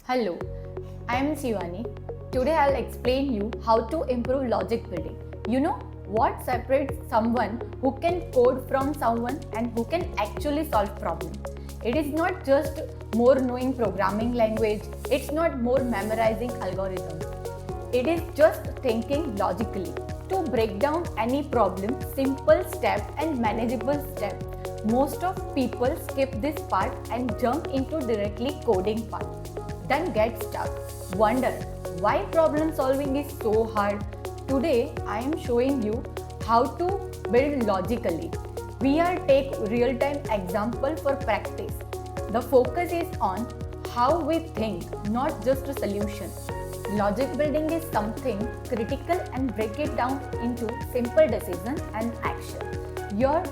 Hello, I am Shivani. Today I'll explain you how to improve logic building. You know what separates someone who can code from someone and who can actually solve problems. It is not just more knowing programming language, it's not more memorizing algorithms. It is just thinking logically. To break down any problem, simple step and manageable step. Most of people skip this part and jump into directly coding part. Then get stuck. Wonder why problem solving is so hard. Today I am showing you how to build logically. We are take real time example for practice. The focus is on how we think, not just a solution. Logic building is something critical and break it down into simple decision and action. Your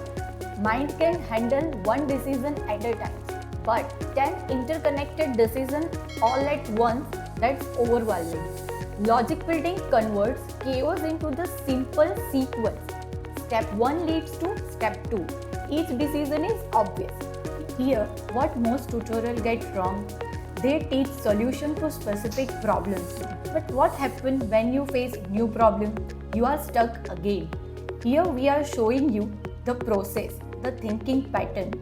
mind can handle one decision at a time, but 10 interconnected decisions all at once, that's overwhelming. Logic building converts chaos into the simple sequence. Step 1 leads to step 2. Each decision is obvious. Here, what most tutorials get wrong, they teach solution to specific problems. But what happens when you face new problem? You are stuck again. Here we are showing you the process, the thinking pattern.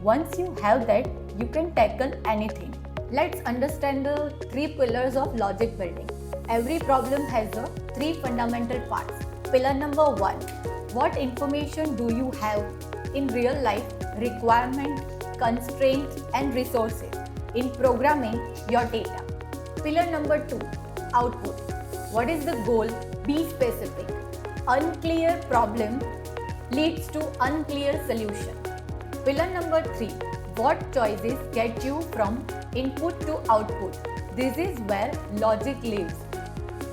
Once you have that, you can tackle anything. Let's understand the 3 pillars of logic building. Every problem has the 3 fundamental parts. Pillar number 1. What information do you have in real life? Requirement, constraints and resources. In programming, your data. Pillar number 2. Output. What is the goal? Be specific. Unclear problem leads to unclear solution. Pillar number 3. What choices get you from input to output? This is where logic lives.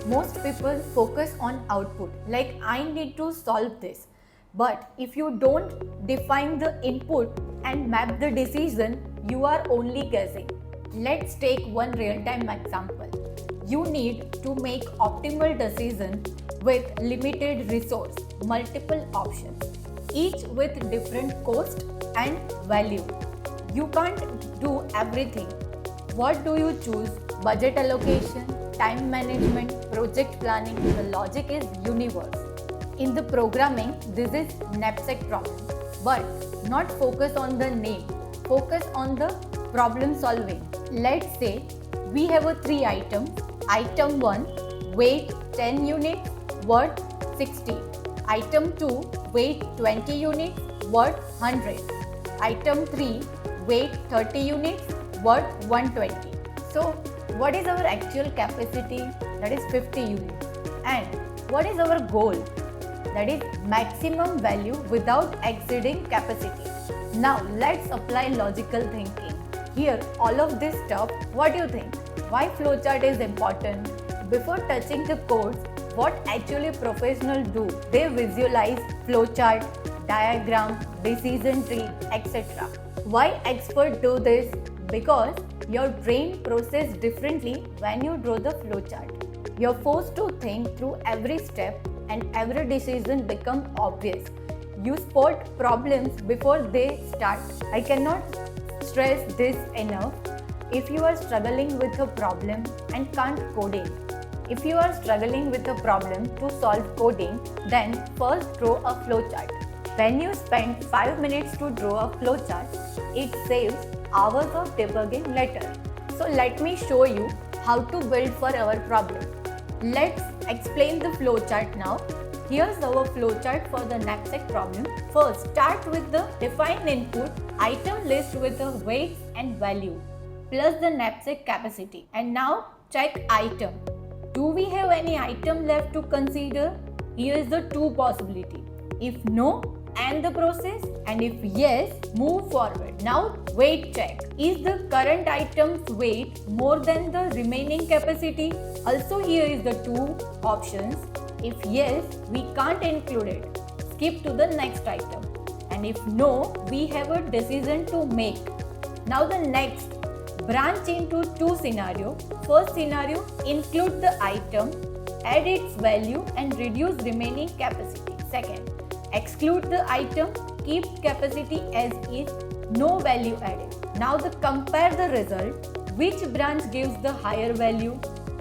Most people focus on output, like I need to solve this. But if you don't define the input and map the decision, you are only guessing. Let's take one real-time example. You need to make optimal decision with limited resource, multiple options, each with different cost and value. You can't do everything. What do you choose? Budget allocation, time management, project planning. The logic is universe. In the programming, this is knapsack problem. But not focus on the name. Focus on the problem solving. Let's say we have a 3 items. Item 1, weight 10 units, worth 60. Item 2, weight 20 units, worth 100. Item 3, weight 30 units, worth 120. So, what is our actual capacity? That is 50 units. And what is our goal? That is maximum value without exceeding capacity. Now, let's apply logical thinking. Here, all of this stuff, what do you think? Why flowchart is important? Before touching the codes, what actually professionals do? They visualize flowchart, diagram, decision tree, etc. Why experts do this? Because your brain processes differently when you draw the flowchart. You're forced to think through every step and every decision becomes obvious. You spot problems before they start. I cannot stress this enough. If you are struggling with a problem and can't coding, if you are struggling with a problem to solve coding, then first draw a flowchart. When you spend 5 minutes to draw a flowchart, it saves hours of debugging later. So let me show you how to build for our problem. Let's explain the flowchart now. Here's our flowchart for the knapsack problem. First, start with the defined input, item list with the weights and value, plus the knapsack capacity. And now check item. Do we have any item left to consider? Here is the 2 possibility. If no, end the process, and if yes, move forward. Now weight check. Is the current item's weight more than the remaining capacity? Also here is the 2 options. If yes, we can't include it. Skip to the next item. And if no, we have a decision to make. Now the next, branch into 2 scenarios. First scenario, include the item, add its value and reduce remaining capacity. Second, exclude the item, keep capacity as is, no value added. Now compare the result. Which branch gives the higher value?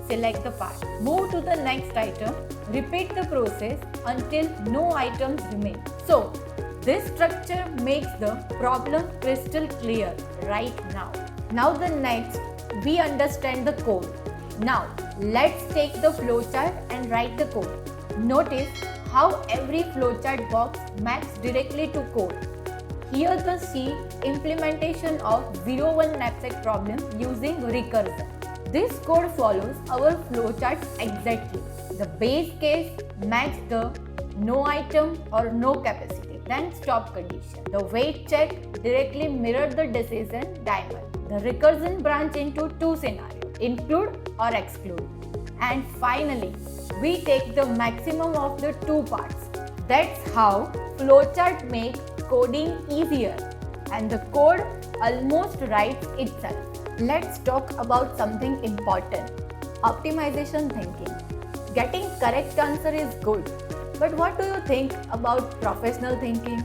Select the part. Move to the next item. Repeat the process until no items remain. So, this structure makes the problem crystal clear right now. Now the next, we understand the code. Now, let's take the flowchart and write the code. Notice how every flowchart box maps directly to code. Here the C implementation of 0-1 knapsack problem using recursion. This code follows our flowchart exactly. The base case match the no item or no capacity, then stop condition. The wait check directly mirror the decision diamond. The recursion branch into two scenarios, include or exclude. And finally, we take the maximum of the two parts. That's how flowchart makes coding easier and the code almost writes itself. Let's talk about something important. Optimization thinking. Getting correct answer is good. But what do you think about professional thinking?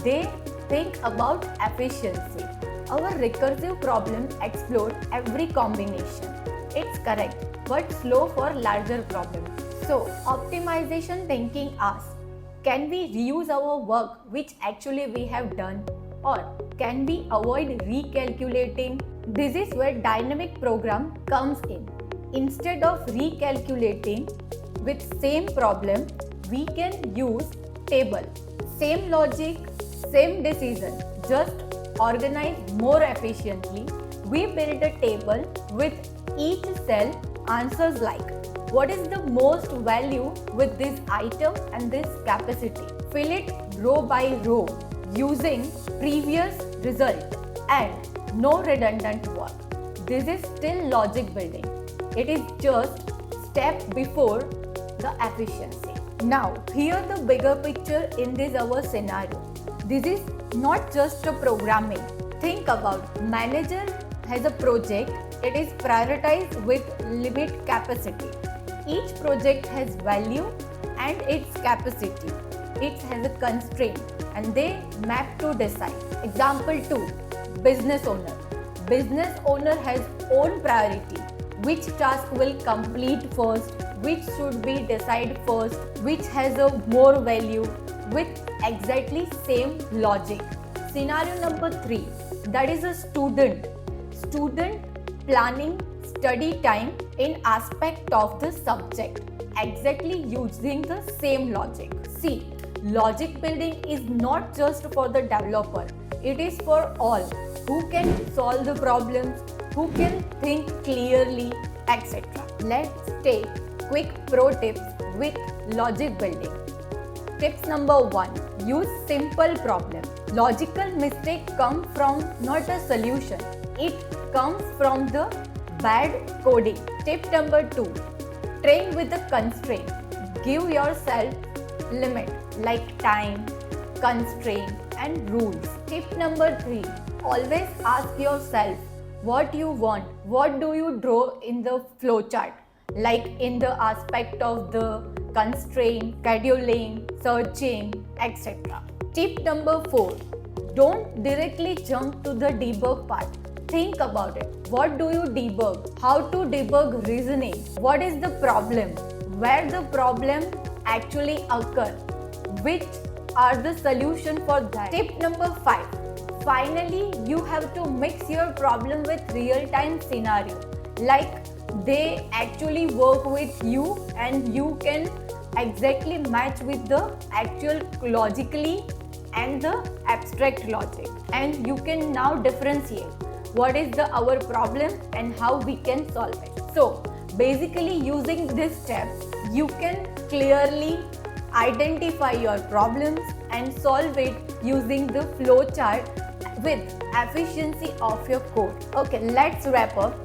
They think about efficiency. Our recursive problem explored every combination. It's correct, but slow for larger problems. So, optimization thinking asks, can we reuse our work which actually we have done? Or can we avoid recalculating? This is where dynamic program comes in. Instead of recalculating with same problem, we can use table. Same logic, same decision, just organized more efficiently. We build a table with each cell answers like what is the most value with this item and this capacity. Fill it row by row using previous result and no redundant work. This is still logic building. It is just step before the efficiency. Now, here the bigger picture in this our scenario. This is not just a programming. Think about manager has a project. It is prioritized with limit capacity. Each project has value and its capacity. It has a constraint and they map to decide. Example 2. Business owner. Business owner has own priority. Which task will complete first? Which should be decided first? Which has a more value? With exactly same logic. Scenario number 3. That is a student. Student planning study time in aspect of the subject, exactly using the same logic. See, logic building is not just for the developer, it is for all who can solve the problems, who can think clearly, etc. Let's take quick pro tips with logic building. Tips number 1. Use simple problem. Logical mistake come from not a solution, it comes from the bad coding. Tip number 2. Train with the constraint. Give yourself limit like time, constraint and rules. Tip number 3. Always ask yourself what you want. What do you draw in the flowchart? Like in the aspect of the constraint, scheduling, searching, etc. Tip number 4. Don't directly jump to the debug part. Think about it. What do you debug? How to debug reasoning? What is the problem? Where the problem actually occur? Which are the solution for that? Tip number 5. Finally, you have to mix your problem with real-time scenario. Like they actually work with you and you can exactly match with the actual logically and the abstract logic. And you can now differentiate what is our problem and how we can solve it. So basically using this step, you can clearly identify your problems and solve it using the flowchart with efficiency of your code. Okay, let's wrap up.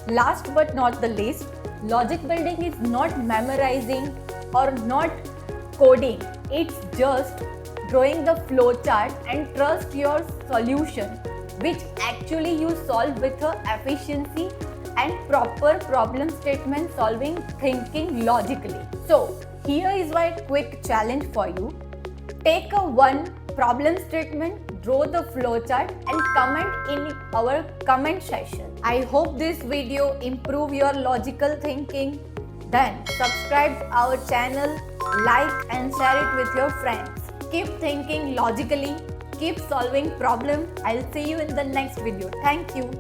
Last but not the least, logic building is not memorizing or not coding. It's just drawing the flowchart and trust your solution, which actually you solve with a efficiency and proper problem statement solving thinking logically. So here is my quick challenge for you. Take a one problem statement, draw the flowchart and comment in our comment section. I hope this video improve your logical thinking. Then subscribe our channel, like and share it with your friends. Keep thinking logically, keep solving problems. I'll see you in the next video. Thank you.